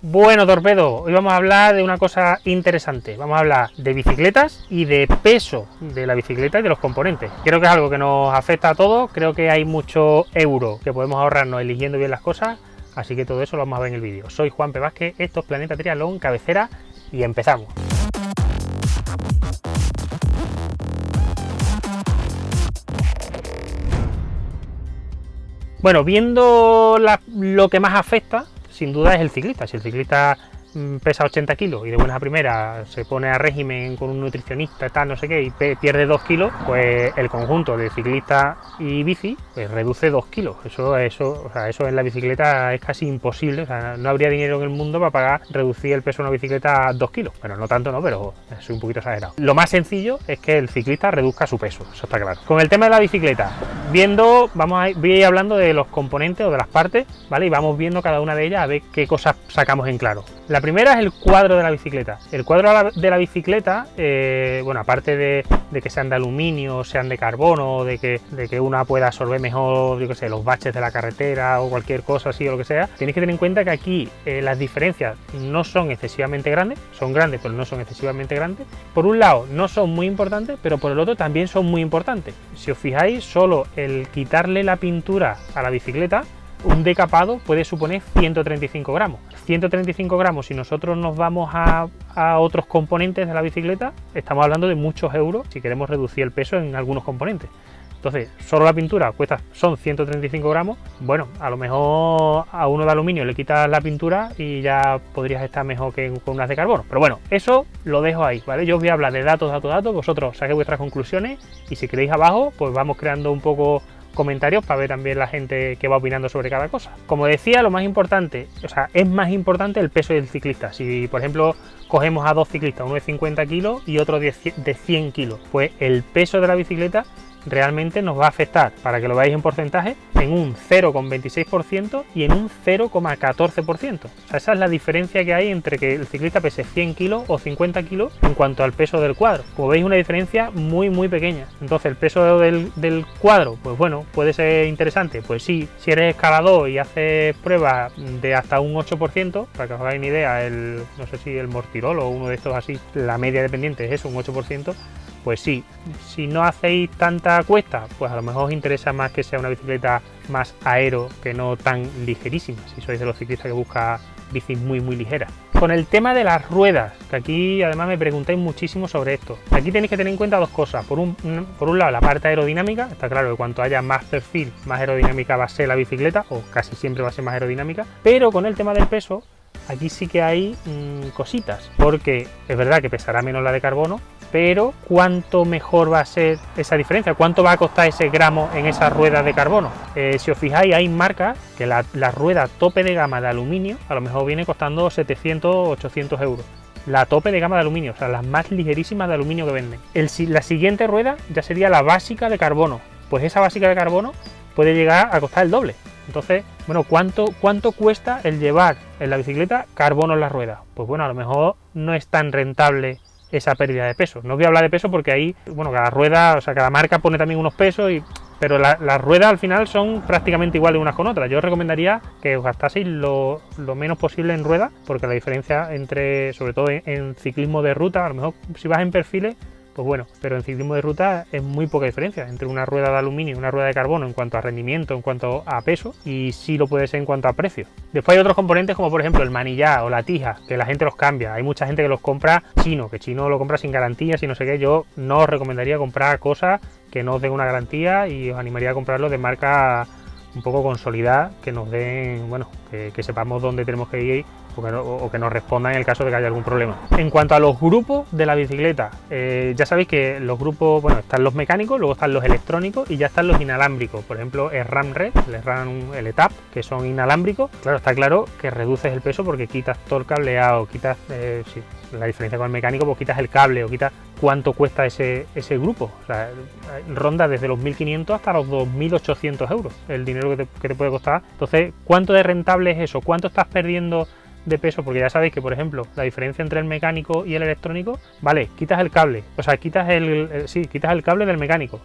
Bueno, Torpedo, hoy vamos a hablar de una cosa interesante. Vamos a hablar de bicicletas y de peso de la bicicleta y de los componentes. Creo que es algo que nos afecta a todos. Creo que hay mucho euro que podemos ahorrarnos eligiendo bien las cosas. Así que todo eso lo vamos a ver en el vídeo. Soy Juan P. Vázquez, esto es Planeta Triatlón, cabecera, y empezamos. Bueno, viendo lo que más afecta, sin duda es el ciclista. Si el ciclista pesa 80 kilos y de buenas a primeras se pone a régimen con un nutricionista, tal, no sé qué, y pierde 2 kilos, pues el conjunto de ciclista y bici pues reduce 2 kilos. Eso en la bicicleta es casi imposible. O sea, no habría dinero en el mundo para pagar reducir el peso de una bicicleta a 2 kilos. Bueno, no tanto, no, pero soy un poquito exagerado. Lo más sencillo es que el ciclista reduzca su peso, eso está claro. Con el tema de la bicicleta, voy a ir hablando de los componentes o de las partes, ¿vale? Y vamos viendo cada una de ellas a ver qué cosas sacamos en claro. La primera es el cuadro de la bicicleta. El cuadro de la bicicleta, bueno, aparte de que sean de aluminio, sean de carbono, de que una pueda absorber mejor, yo qué sé, los baches de la carretera o cualquier cosa así o lo que sea, tenéis que tener en cuenta que aquí las diferencias no son excesivamente grandes, son grandes pero no son excesivamente grandes. Por un lado no son muy importantes, pero por el otro también son muy importantes. Si os fijáis, solo el quitarle la pintura a la bicicleta, un decapado puede suponer 135 gramos. 135 gramos, si nosotros nos vamos a otros componentes de la bicicleta, estamos hablando de muchos euros si queremos reducir el peso en algunos componentes. Entonces, solo la pintura son 135 gramos. Bueno, a lo mejor a uno de aluminio le quitas la pintura y ya podrías estar mejor que con unas de carbono. Pero bueno, eso lo dejo ahí, ¿vale? Yo os voy a hablar de datos, vosotros saquéis vuestras conclusiones y si queréis abajo, pues vamos creando un poco comentarios para ver también la gente que va opinando sobre cada cosa. Como decía, lo más importante, o sea, es más importante el peso del ciclista. Si, por ejemplo, cogemos a dos ciclistas, uno de 50 kilos y otro de 100 kilos, pues el peso de la bicicleta realmente nos va a afectar, para que lo veáis en porcentaje, en un 0,26% y en un 0,14%. O sea, esa es la diferencia que hay entre que el ciclista pese 100 kilos o 50 kilos en cuanto al peso del cuadro. Como veis, una diferencia muy pequeña. Entonces, el peso del cuadro, pues bueno, puede ser interesante. Pues sí, si eres escalador y haces pruebas de hasta un 8%, para que os hagáis una idea, no sé si el Mortirol o uno de estos así, la media dependiente es eso, un 8%, pues sí, si no hacéis tanta cuesta, pues a lo mejor os interesa más que sea una bicicleta más aero que no tan ligerísima, si sois de los ciclistas que buscan bicis muy ligeras. Con el tema de las ruedas, que aquí además me preguntáis muchísimo sobre esto. Aquí tenéis que tener en cuenta dos cosas. Por un lado, la parte aerodinámica. Está claro que cuanto haya más perfil, más aerodinámica va a ser la bicicleta, o casi siempre va a ser más aerodinámica. Pero con el tema del peso, aquí sí que hay cositas, porque es verdad que pesará menos la de carbono, pero ¿cuánto mejor va a ser esa diferencia? ¿Cuánto va a costar ese gramo en esas ruedas de carbono? Si os fijáis, hay marcas que la rueda tope de gama de aluminio a lo mejor viene costando 700 o 800 euros. La tope de gama de aluminio, o sea, las más ligerísimas de aluminio que venden. La siguiente rueda ya sería la básica de carbono. Pues esa básica de carbono puede llegar a costar el doble. Entonces, bueno, ¿cuánto cuesta el llevar en la bicicleta carbono en las ruedas? Pues bueno, a lo mejor no es tan rentable esa pérdida de peso. No voy a hablar de peso porque ahí, bueno, cada rueda, o sea, cada marca pone también unos pesos, pero las ruedas al final son prácticamente iguales unas con otras. Yo os recomendaría que os gastaseis lo menos posible en ruedas, porque la diferencia sobre todo en ciclismo de ruta, a lo mejor si vas en perfiles, pues bueno, pero en ciclismo de ruta es muy poca diferencia entre una rueda de aluminio y una rueda de carbono en cuanto a rendimiento, en cuanto a peso, y sí lo puede ser en cuanto a precio. Después hay otros componentes como por ejemplo el manillar o la tija, que la gente los cambia. Hay mucha gente que los compra que chino lo compra sin garantías y no sé qué. Yo no os recomendaría comprar cosas que no os den una garantía y os animaría a comprarlo de marca un poco consolidada, que nos den, bueno, que sepamos dónde tenemos que ir o que nos respondan en el caso de que haya algún problema. En cuanto a los grupos de la bicicleta, ya sabéis que los grupos, bueno, están los mecánicos, luego están los electrónicos y ya están los inalámbricos. Por ejemplo, el SRAM Red, el ETAP, que son inalámbricos. Claro, está claro que reduces el peso porque quitas todo el cableado, quitas, sí, la diferencia con el mecánico, pues quitas el cable o quitas cuánto cuesta ese grupo. O sea, ronda desde los 1.500 hasta los 2.800 euros el dinero que te puede costar. Entonces, ¿cuánto de rentable es eso? ¿Cuánto estás perdiendo de peso? Porque ya sabéis que, por ejemplo, la diferencia entre el mecánico y el electrónico, vale, quitas el cable, o sea, quitas el cable del mecánico,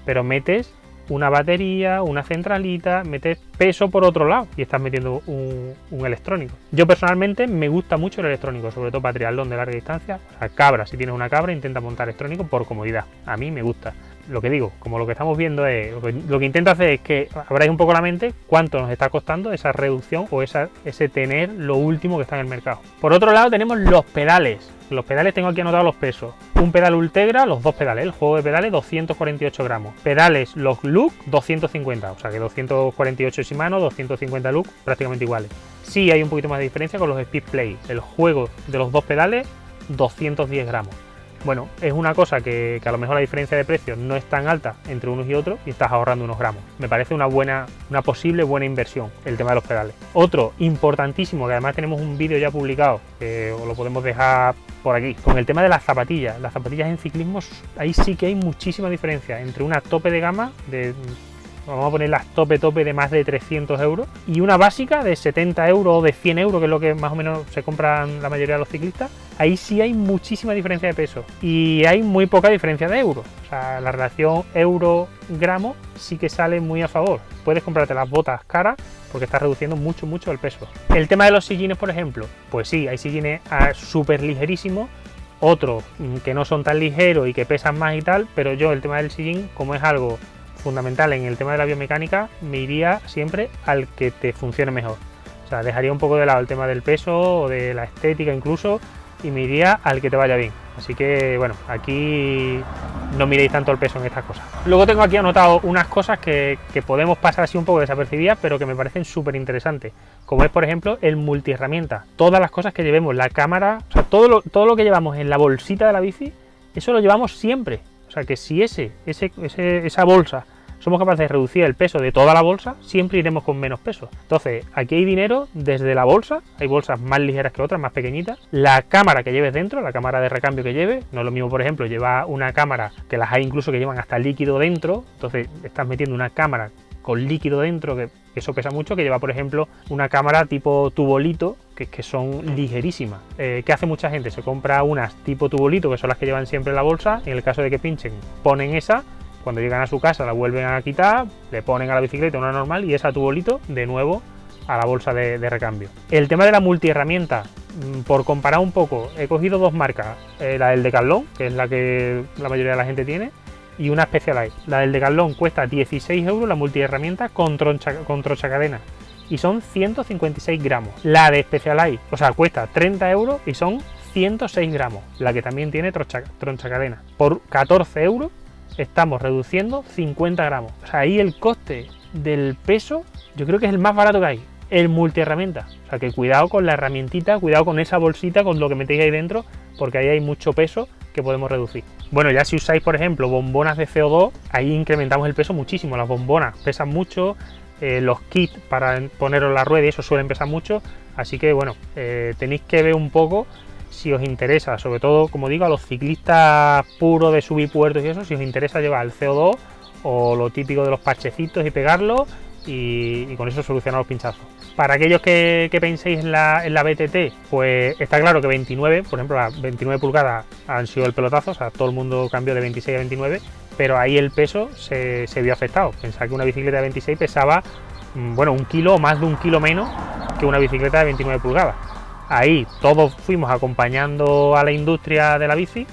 pero metes una batería, una centralita, metes peso por otro lado y estás metiendo un electrónico. Yo personalmente me gusta mucho el electrónico, sobre todo para triatlón de larga distancia. O sea, cabra, si tienes una cabra, intenta montar electrónico por comodidad. A mí me gusta. Lo que digo, como lo que estamos viendo es, lo que intento hacer es que abráis un poco la mente cuánto nos está costando esa reducción o ese tener lo último que está en el mercado. Por otro lado tenemos los pedales. Los pedales tengo aquí anotados los pesos. Un pedal Ultegra, los dos pedales, el juego de pedales 248 gramos. Pedales los Look 250, o sea que 248 Shimano, 250 Look, prácticamente iguales. Sí hay un poquito más de diferencia con los Speed Play. El juego de los dos pedales 210 gramos. Bueno, es una cosa que a lo mejor la diferencia de precios no es tan alta entre unos y otros y estás ahorrando unos gramos. Me parece una posible buena inversión el tema de los pedales. Otro importantísimo, que además tenemos un vídeo ya publicado, que os lo podemos dejar por aquí, con el tema de las zapatillas. Las zapatillas en ciclismo, ahí sí que hay muchísima diferencia entre una tope de gama vamos a poner las tope de más de 300 euros y una básica de 70 euros o de 100 euros, que es lo que más o menos se compran la mayoría de los ciclistas. Ahí sí hay muchísima diferencia de peso y hay muy poca diferencia de euros. O sea, la relación euro-gramo sí que sale muy a favor. Puedes comprarte las botas caras porque estás reduciendo mucho el peso. El tema de los sillines, por ejemplo, pues sí, hay sillines súper ligerísimos, otros que no son tan ligeros y que pesan más y tal, pero yo el tema del sillín, como es algo fundamental en el tema de la biomecánica, me iría siempre al que te funcione mejor. O sea, dejaría un poco de lado el tema del peso o de la estética incluso y me iría al que te vaya bien. Así que bueno, aquí no miréis tanto el peso en estas cosas. Luego tengo aquí anotado unas cosas que podemos pasar así un poco desapercibidas, pero que me parecen súper interesantes, como es por ejemplo el multiherramienta. Todas las cosas que llevemos, la cámara, o sea, todo lo que llevamos en la bolsita de la bici, eso lo llevamos siempre. O sea que si esa bolsa somos capaces de reducir el peso de toda la bolsa, siempre iremos con menos peso. Entonces, aquí hay dinero desde la bolsa, hay bolsas más ligeras que otras, más pequeñitas. La cámara que lleves dentro, la cámara de recambio que lleves, no es lo mismo, por ejemplo, llevar una cámara, que las hay incluso que llevan hasta líquido dentro, entonces estás metiendo una cámara con líquido dentro, que eso pesa mucho, que lleva, por ejemplo, una cámara tipo tubolito, que son ligerísimas. ¿Qué hace mucha gente? Se compra unas tipo tubolito, que son las que llevan siempre en la bolsa, en el caso de que pinchen, ponen esa. Cuando llegan a su casa la vuelven a quitar, le ponen a la bicicleta una normal y esa tubolito de nuevo a la bolsa de recambio. El tema de la multiherramienta, por comparar un poco, he cogido dos marcas, la del Decathlon, que es la que la mayoría de la gente tiene, y una Specialized. La del Decathlon cuesta 16 euros la multiherramienta con tronchacadena y son 156 gramos. La de Specialized, o sea, cuesta 30 euros y son 106 gramos, la que también tiene tronchacadena. Por 14 euros estamos reduciendo 50 gramos. O sea, ahí el coste del peso yo creo que es el más barato que hay, el multiherramienta. O sea, que cuidado con la herramientita, cuidado con esa bolsita, con lo que metéis ahí dentro, porque ahí hay mucho peso que podemos reducir. Bueno, ya si usáis, por ejemplo, bombonas de CO2, ahí incrementamos el peso muchísimo. Las bombonas pesan mucho, los kits para poneros la rueda y eso suelen pesar mucho, así que bueno, tenéis que ver un poco si os interesa, sobre todo, como digo, a los ciclistas puros de subir puertos y eso, si os interesa llevar el CO2 o lo típico de los parchecitos y pegarlo y con eso solucionar los pinchazos. Para aquellos que penséis en la BTT, pues está claro que 29, por ejemplo, las 29 pulgadas han sido el pelotazo, o sea, todo el mundo cambió de 26 a 29, pero ahí el peso se vio afectado. Pensad que una bicicleta de 26 pesaba, bueno, 1 kilo o más de 1 kilo menos que una bicicleta de 29 pulgadas. Ahí todos fuimos acompañando a la industria de la bici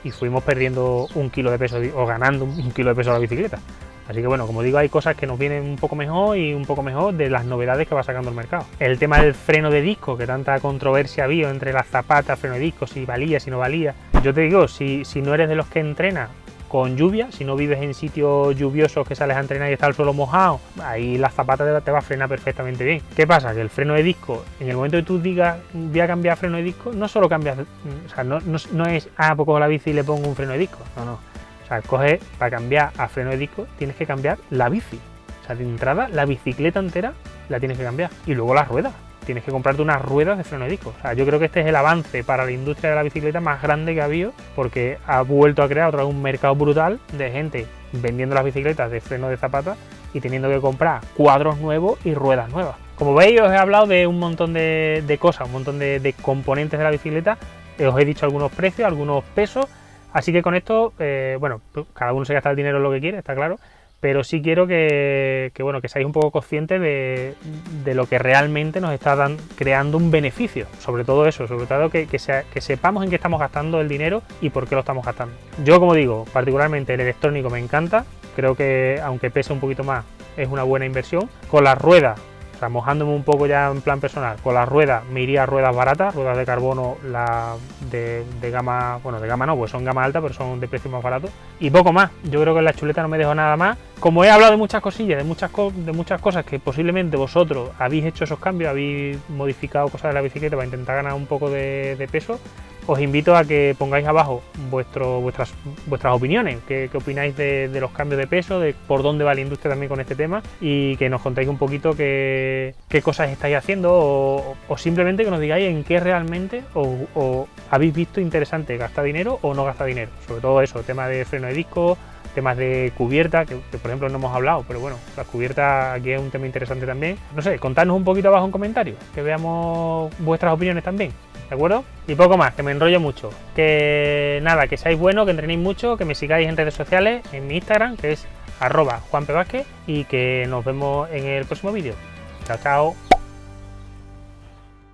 y fuimos perdiendo 1 kilo de peso o ganando 1 kilo de peso a la bicicleta. Así que bueno, como digo, hay cosas que nos vienen un poco mejor y un poco mejor de las novedades que va sacando el mercado. El tema del freno de disco, que tanta controversia ha habido entre las zapatas, freno de disco, si valía, si no valía. Yo te digo, si no eres de los que entrena con lluvia, si no vives en sitios lluviosos que sales a entrenar y está el suelo mojado, ahí la zapata te va a frenar perfectamente bien. ¿Qué pasa? Que el freno de disco, en el momento que tú digas voy a cambiar freno de disco, no solo cambias, o sea, no es, pues cojo la bici y le pongo un freno de disco, no. O sea, coges, para cambiar a freno de disco tienes que cambiar la bici. O sea, de entrada la bicicleta entera la tienes que cambiar. Y luego las ruedas. Tienes que comprarte unas ruedas de freno de disco. O sea, yo creo que este es el avance para la industria de la bicicleta más grande que ha habido, porque ha vuelto a crear otra vez un mercado brutal de gente vendiendo las bicicletas de freno de zapata y teniendo que comprar cuadros nuevos y ruedas nuevas. Como veis, os he hablado de un montón de cosas, un montón de componentes de la bicicleta. Os he dicho algunos precios, algunos pesos. Así que con esto, bueno, cada uno se gasta el dinero en lo que quiere, está claro, pero sí quiero bueno, que seáis un poco conscientes de lo que realmente nos está creando un beneficio. Sobre todo eso, sobre todo que sepamos en qué estamos gastando el dinero y por qué lo estamos gastando. Yo, como digo, particularmente el electrónico me encanta, creo que aunque pese un poquito más, es una buena inversión. Con las ruedas, o sea, mojándome un poco ya en plan personal, con las ruedas me iría a ruedas baratas, ruedas de carbono de gama, bueno, de gama no, pues son gama alta, pero son de precio más barato. Y poco más, yo creo que en la chuleta no me dejo nada más. Como he hablado de muchas cosillas, de muchas cosas que posiblemente vosotros habéis hecho esos cambios, habéis modificado cosas de la bicicleta para intentar ganar un poco de peso, os invito a que pongáis abajo vuestras opiniones, qué opináis de los cambios de peso, de por dónde va la industria también con este tema, y que nos contáis un poquito qué cosas estáis haciendo o simplemente que nos digáis en qué realmente o habéis visto interesante gastar dinero o no gastar dinero. Sobre todo eso, tema de freno de disco, temas de cubierta, que por ejemplo no hemos hablado, pero bueno, las cubiertas aquí es un tema interesante también. No sé, contadnos un poquito abajo en comentarios, que veamos vuestras opiniones también. ¿De acuerdo? Y poco más, que me enrollo mucho. Que nada, que seáis buenos, que entrenéis mucho, que me sigáis en redes sociales, en mi Instagram, que es @JuanPVázquez, y que nos vemos en el próximo vídeo. Chao, chao.